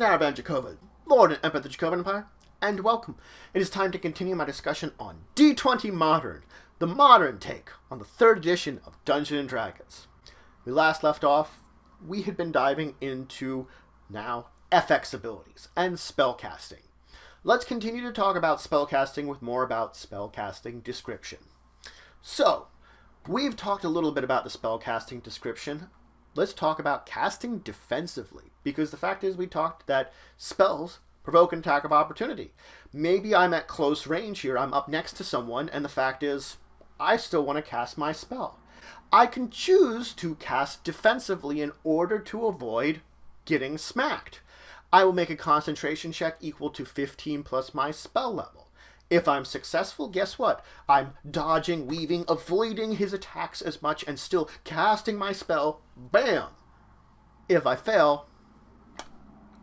Narraband Dracovin, Lord and Emperor of the Dracovin Empire, and welcome. It is time to continue my discussion on D20 Modern, the modern take on the 3rd edition of Dungeons & Dragons. We last left off, we had been diving into, now, FX abilities and spellcasting. Let's continue to talk about spellcasting with more about spellcasting description. So, we've talked a little bit about the spellcasting description. Let's talk about casting defensively, because the fact is we talked that spells provoke an attack of opportunity. Maybe I'm at close range here, I'm up next to someone, and the fact is I still want to cast my spell. I can choose to cast defensively in order to avoid getting smacked. I will make a concentration check equal to 15 plus my spell level. If I'm successful, guess what? I'm dodging, weaving, avoiding his attacks as much and still casting my spell. Bam! If I fail,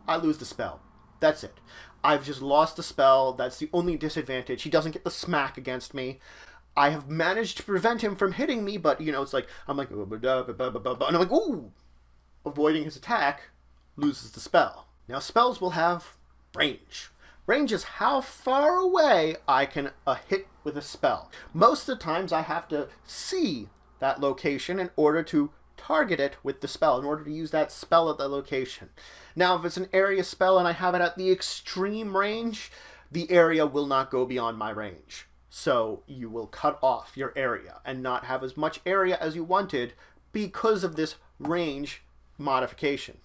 I lose the spell. That's it. I've just lost the spell. That's the only disadvantage. He doesn't get the smack against me. I have managed to prevent him from hitting me, but, you know, it's like, I'm like, and I'm like, ooh! Avoiding his attack loses the spell. Now, spells will have range. Range is how far away I can hit with a spell. Most of the times I have to see that location in order to target it with the spell, in order to use that spell at the location. Now, if it's an area spell and I have it at the extreme range, the area will not go beyond my range. So you will cut off your area and not have as much area as you wanted because of this range modification.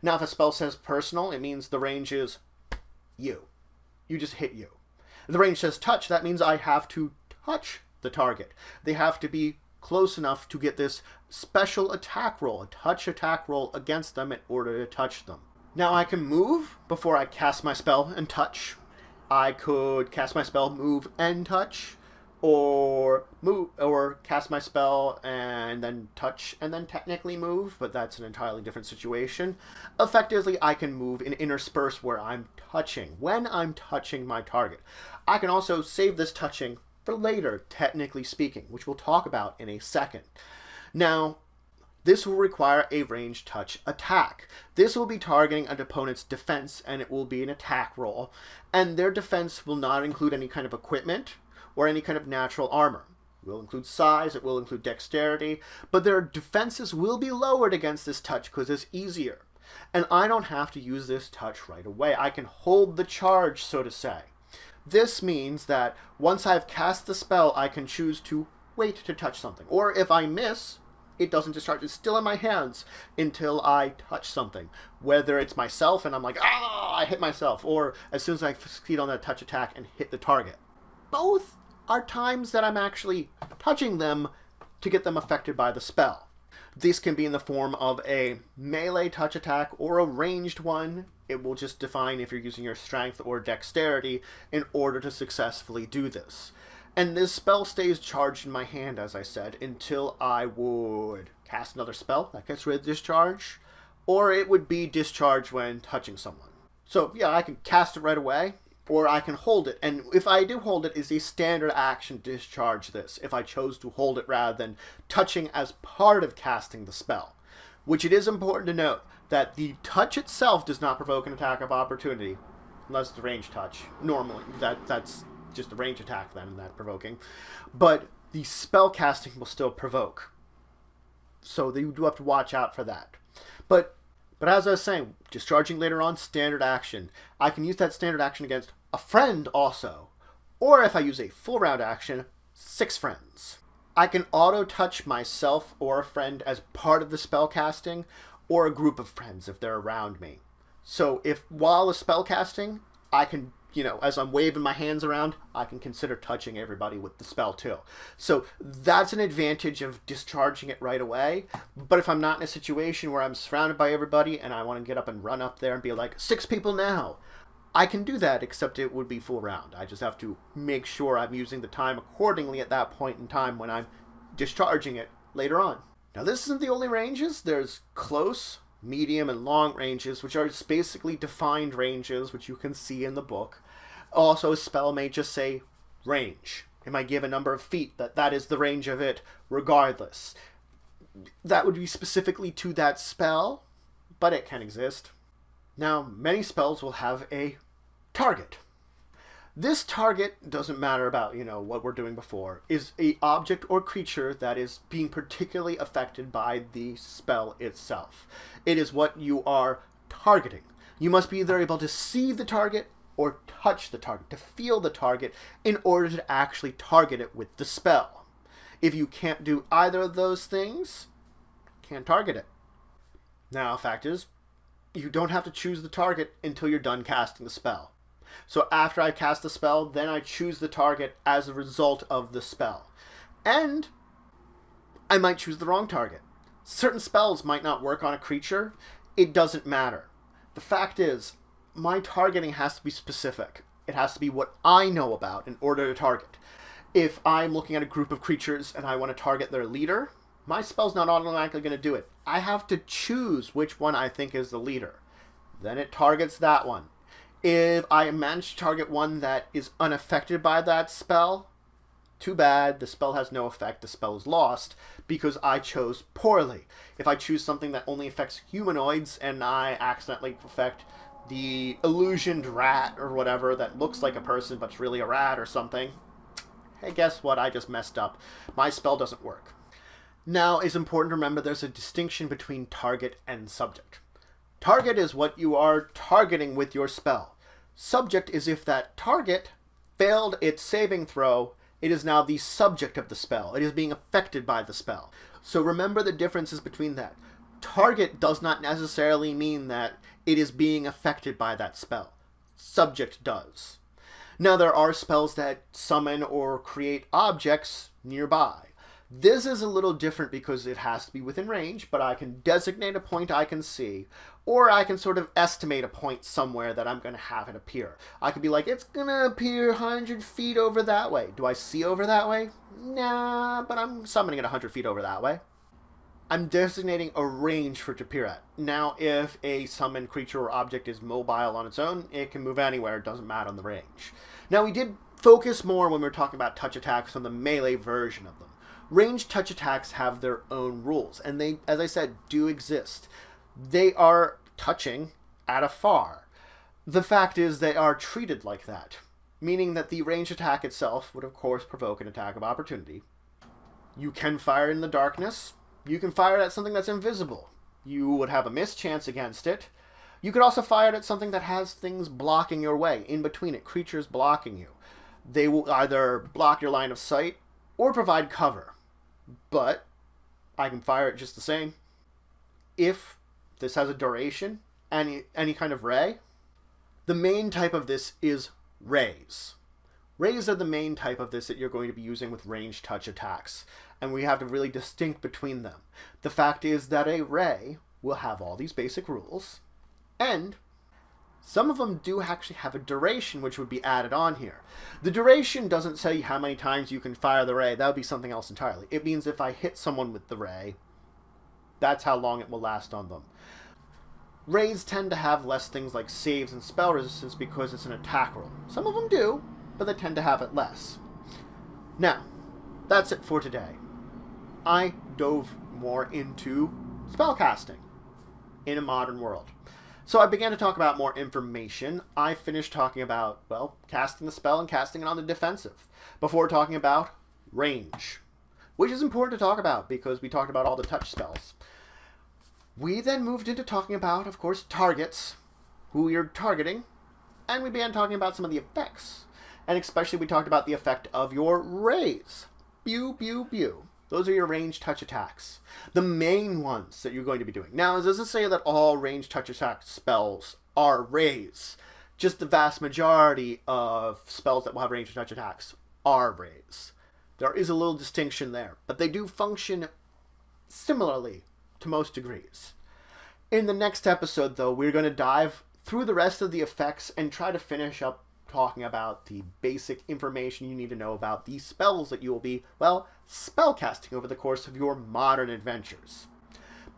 Now, if a spell says personal, it means the range is you. You just hit you. If the range says touch, that means I have to touch the target. They have to be close enough to get this special attack roll, a touch attack roll against them in order to touch them. Now I can move before I cast my spell and touch. I could cast my spell, move, and touch, or cast my spell and then touch and then technically move, but that's an entirely different situation. Effectively, I can move and intersperse where I'm touching, when I'm touching my target. I can also save this touching for later, technically speaking, which we'll talk about in a second. Now, this will require a ranged touch attack. This will be targeting an opponent's defense, and it will be an attack roll, and their defense will not include any kind of equipment or any kind of natural armor. It will include size, it will include dexterity, but their defenses will be lowered against this touch because it's easier. And I don't have to use this touch right away. I can hold the charge, so to say. This means that once I've cast the spell, I can choose to wait to touch something. Or if I miss, it doesn't discharge. It's still in my hands until I touch something. Whether it's myself and I'm like, I hit myself, or as soon as I succeed on that touch attack and hit the target. Both are times that I'm actually touching them to get them affected by the spell. This can be in the form of a melee touch attack or a ranged one. It will just define if you're using your strength or dexterity in order to successfully do this. And this spell stays charged in my hand, as I said, until I would cast another spell that gets rid of discharge, or it would be discharged when touching someone. So yeah, I can cast it right away, or I can hold it, and if I do hold it, it's a standard action to discharge this, if I chose to hold it rather than touching as part of casting the spell. Which it is important to note that the touch itself does not provoke an attack of opportunity, unless it's a ranged touch. Normally, that's just a range attack then, that provoking. But the spell casting will still provoke. So you do have to watch out for that. But as I was saying, discharging later on, standard action. I can use that standard action against a friend also. Or if I use a full round action, 6 friends. I can auto-touch myself or a friend as part of the spell casting, or a group of friends if they're around me. So if while the spell casting, I can, as I'm waving my hands around, I can consider touching everybody with the spell too. So that's an advantage of discharging it right away. But if I'm not in a situation where I'm surrounded by everybody and I want to get up and run up there and be like, 6 people now, I can do that, except it would be full round. I just have to make sure I'm using the time accordingly at that point in time when I'm discharging it later on. Now, this isn't the only ranges. There's close, medium, and long ranges, which are basically defined ranges, which you can see in the book. Also, a spell may just say range. It might give a number of feet, that is the range of it regardless. That would be specifically to that spell, but it can exist. Now, many spells will have a target. This target doesn't matter about, what we're doing before, is a object or creature that is being particularly affected by the spell itself. It is what you are targeting. You must be either able to see the target or touch the target, to feel the target, in order to actually target it with the spell. If you can't do either of those things, can't target it. Now, fact is, you don't have to choose the target until you're done casting the spell. So after I cast the spell, then I choose the target as a result of the spell. And I might choose the wrong target. Certain spells might not work on a creature. It doesn't matter. The fact is, my targeting has to be specific. It has to be what I know about in order to target. If I'm looking at a group of creatures and I want to target their leader, my spell's not automatically going to do it. I have to choose which one I think is the leader. Then it targets that one. If I manage to target one that is unaffected by that spell, too bad, the spell has no effect, the spell is lost, because I chose poorly. If I choose something that only affects humanoids and I accidentally affect the illusioned rat or whatever that looks like a person but's really a rat or something, hey, guess what? I just messed up. My spell doesn't work. Now, it's important to remember there's a distinction between target and subject. Target is what you are targeting with your spell. Subject is if that target failed its saving throw, it is now the subject of the spell. It is being affected by the spell. So remember the differences between that. Target does not necessarily mean that it is being affected by that spell. Subject does. Now, there are spells that summon or create objects nearby. This is a little different because it has to be within range, but I can designate a point I can see, or I can sort of estimate a point somewhere that I'm going to have it appear. I could be like, it's going to appear 100 feet over that way. Do I see over that way? Nah, but I'm summoning it 100 feet over that way. I'm designating a range for it to appear at. Now, if a summoned creature or object is mobile on its own, it can move anywhere. It doesn't matter on the range. Now, we did focus more when we were talking about touch attacks on the melee version of them. Ranged touch attacks have their own rules, and they, as I said, do exist. They are touching at afar. The fact is they are treated like that, meaning that the ranged attack itself would, of course, provoke an attack of opportunity. You can fire in the darkness. You can fire at something that's invisible. You would have a miss chance against it. You could also fire it at something that has things blocking your way, in between it, creatures blocking you. They will either block your line of sight or provide cover. But I can fire it just the same. If this has a duration, any kind of ray, the main type of this is rays. Rays are the main type of this that you're going to be using with ranged touch attacks, and we have to really distinct between them. The fact is that a ray will have all these basic rules, and some of them do actually have a duration which would be added on here. The duration doesn't tell you how many times you can fire the ray. That would be something else entirely. It means if I hit someone with the ray, that's how long it will last on them. Rays tend to have less things like saves and spell resistance because it's an attack roll. Some of them do, but they tend to have it less. Now, that's it for today. I dove more into spellcasting in a modern world. So I began to talk about more information. I finished talking about, well, casting the spell and casting it on the defensive before talking about range, which is important to talk about because we talked about all the touch spells. We then moved into talking about, of course, targets, who you're targeting, and we began talking about some of the effects. And especially we talked about the effect of your rays. Pew, pew, pew. Those are your ranged touch attacks. The main ones that you're going to be doing. Now, it doesn't say that all ranged touch attack spells are rays. Just the vast majority of spells that will have ranged touch attacks are rays. There is a little distinction there, but they do function similarly to most degrees. In the next episode, though, we're going to dive through the rest of the effects and try to finish up talking about the basic information you need to know about these spells that you will be, well, spellcasting over the course of your modern adventures.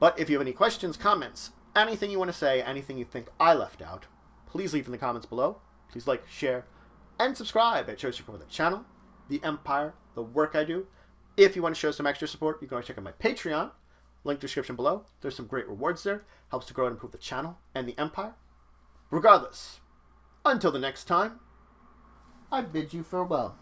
But if you have any questions, comments, anything you want to say, anything you think I left out, please leave in the comments below. Please like, share, and subscribe. It shows you for the channel, the Empire, the work I do. If you want to show some extra support, you can always check out my Patreon. Link description below. There's some great rewards there. Helps to grow and improve the channel and the Empire. Regardless, until the next time, I bid you farewell.